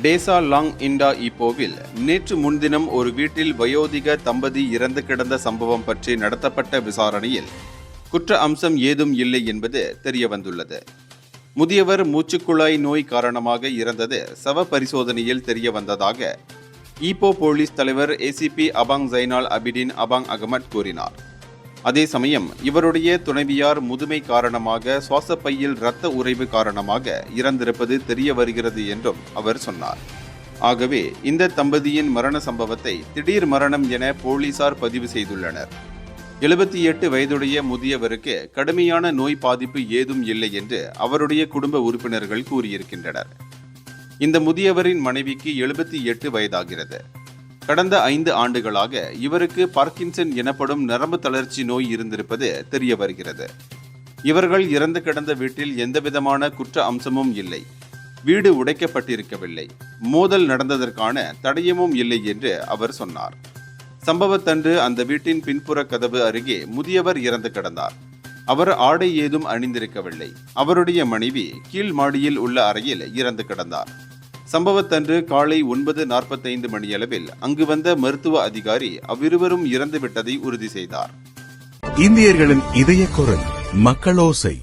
DESA long இண்டா ஈப்போவில் நேற்று முன்தினம் ஒரு வீட்டில் வயோதிக தம்பதி இறந்து கிடந்த சம்பவம் பற்றி நடத்தப்பட்ட விசாரணையில் குற்ற அம்சம் ஏதும் இல்லை என்பது தெரியவந்துள்ளது. முதியவர் மூச்சுக்குழாய் நோய் காரணமாக இறந்தது சவ பரிசோதனையில் தெரிய வந்ததாக ஈப்போ போலீஸ் தலைவர் ஏசிபி அபாங் ஜைனால் அபிடின் அபாங் அகமட் கூறினார். அதே சமயம் இவருடைய துணைவியார் முதுமை காரணமாக சுவாசப்பையில் இரத்த உறைவு காரணமாக இறந்திருப்பது தெரிய வருகிறது என்றும் அவர் சொன்னார். ஆகவே இந்த தம்பதியின் மரண சம்பவத்தை திடீர் மரணம் என போலீசார் பதிவு செய்துள்ளனர். 78 வயதுடைய முதியவருக்கு கடுமையான நோய் பாதிப்பு ஏதும் இல்லை என்று அவருடைய குடும்ப உறுப்பினர்கள் கூறியிருக்கின்றனர். இந்த முதியவரின் மனைவிக்கு 78 வயதாகிறது. கடந்த 5 ஆண்டுகளாக இவருக்கு பார்க்கின்சன் எனப்படும் நரம்பு தளர்ச்சி நோய் இருந்திருப்பது தெரிய வருகிறது. இவர்கள் இறந்து கிடந்த வீட்டில் எந்தவிதமான குற்ற அம்சமும் இல்லை, வீடு உடைக்கப்பட்டிருக்கவில்லை, மோதல் நடந்ததற்கான தடயமும் இல்லை என்று அவர் சொன்னார். சம்பவத்தன்று அந்த வீட்டின் பின்புற கதவு அருகே முதியவர் இறந்து கிடந்தார். அவர் ஆடை ஏதும் அணிந்திருக்கவில்லை. அவருடைய மனைவி கீழ் மாடியில் உள்ள அறையில் இறந்து கிடந்தார். சம்பவத்தன்று காலை 9:45 மணியளவில் அங்கு வந்த மருத்துவ அதிகாரி அவ்விருவரும் இறந்துவிட்டதை உறுதி செய்தார். இந்தியர்களின் இதய குரல் மக்களோசை.